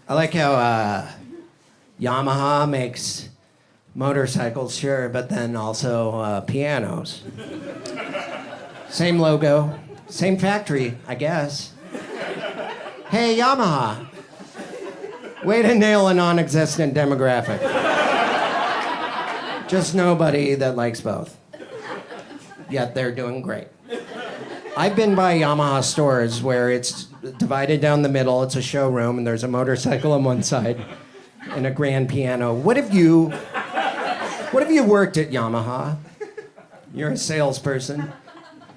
I like how Yamaha makes motorcycles, sure, but then also pianos. Same logo, same factory, I guess. Hey, Yamaha. Way to nail a non-existent demographic. Just nobody that likes both. Yet they're doing great. I've been by Yamaha stores where it's divided down the middle, it's a showroom, and there's a motorcycle on one side and a grand piano. What have you worked at Yamaha? You're a salesperson,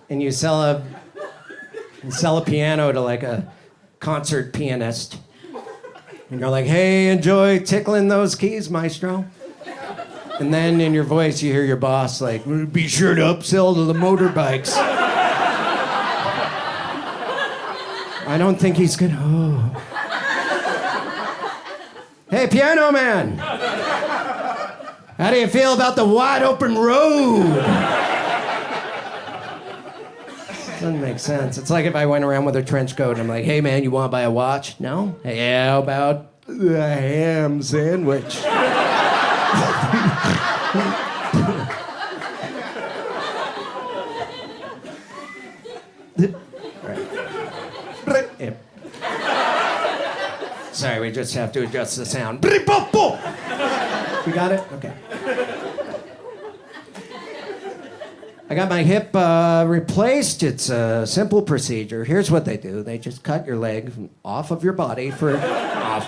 and you sell a piano to like a concert pianist. And you're like, hey, enjoy tickling those keys, maestro. And then in your voice, you hear your boss like, be sure to upsell to the motorbikes. I don't think he's gonna. Oh. Hey, piano man. How do you feel about the wide open road? Doesn't make sense. It's like if I went around with a trench coat and I'm like, hey man, you want to buy a watch? No? Hey, how about a ham sandwich? Sorry, we just have to adjust the sound. We got it? Okay. I got my hip replaced. It's a simple procedure. Here's what they do. They just cut your leg off of your body for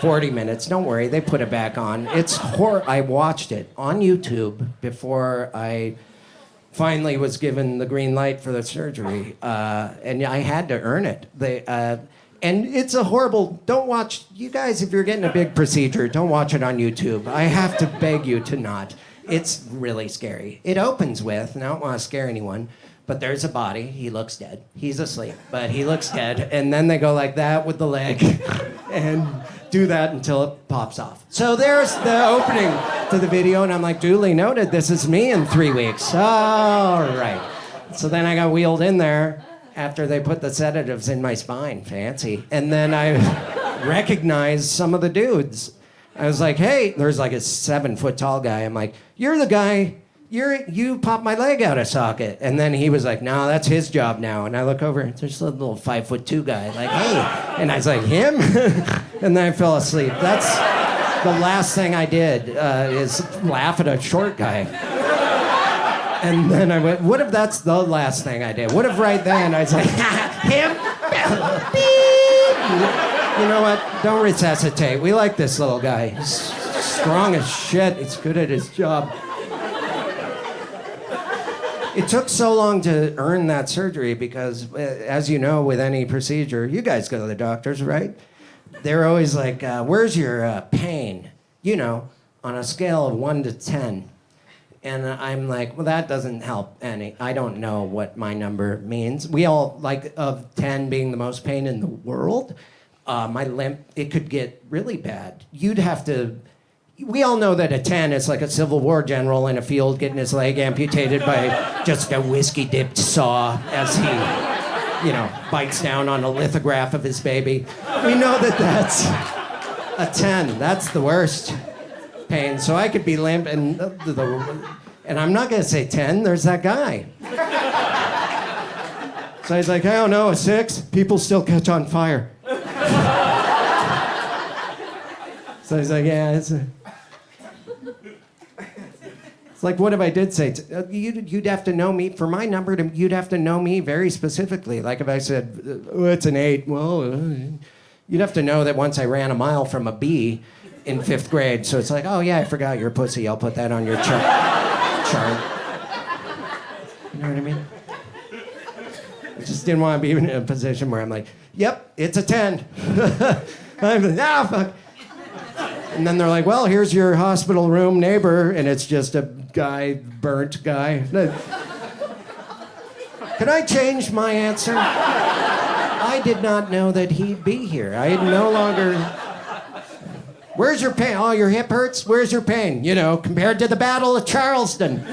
40 minutes. Don't worry, they put it back on. I watched it on YouTube before I finally was given the green light for the surgery. And I had to earn it. And it's a horrible, don't watch, you guys, if you're getting a big procedure, don't watch it on YouTube. I have to beg you to not. It's really scary. It opens with, and I don't want to scare anyone, but there's a body. He looks dead. He's asleep, but he looks dead. And then they go like that with the leg and do that until it pops off. So there's the opening to the video, and I'm like, duly noted, this is me in 3 weeks. All right. So then I got wheeled in there after they put the sedatives in my spine. Fancy. And then I recognized some of the dudes. I was like, hey, there's like a 7-foot tall guy. I'm like, you're the guy, you popped my leg out of socket. And then he was like, no, that's his job now. And I look over, there's a little 5'2" guy, like, hey. And I was like, him? And then I fell asleep. That's the last thing I did, is laugh at a short guy. And then I went, what if that's the last thing I did? What if right then I was like, him? Beep. You know what? Don't resuscitate. We like this little guy. He's strong as shit. He's good at his job. It took so long to earn that surgery because, as you know, with any procedure, you guys go to the doctors, right? They're always like, where's your pain? You know, on a scale of 1 to 10. And I'm like, well, that doesn't help any. I don't know what my number means. We all, like, of 10 being the most pain in the world, my limp, it could get really bad. You'd have to, we all know that a 10 is like a Civil War general in a field getting his leg amputated by just a whiskey-dipped saw as he, bites down on a lithograph of his baby. We know that that's a 10. That's the worst pain. So I could be limp, and I'm not going to say 10. There's that guy. So he's like, I don't know, a 6? People still catch on fire. So he's like, yeah, it's like, what if I did say, you'd have to know me, for my number, you'd have to know me very specifically. Like if I said, oh, it's an 8, well, you'd have to know that once I ran a mile from a B in 5th grade. So it's like, oh yeah, I forgot you're a pussy. I'll put that on your chart. You know what I mean? I just didn't want to be in a position where I'm like, yep, it's a 10. I'm like, fuck. And then they're like, well, here's your hospital room neighbor, and it's just a burnt guy. Can I change my answer? I did not know that he'd be here. I no longer... Where's your pain? Oh, your hip hurts? Where's your pain? Compared to the Battle of Charleston.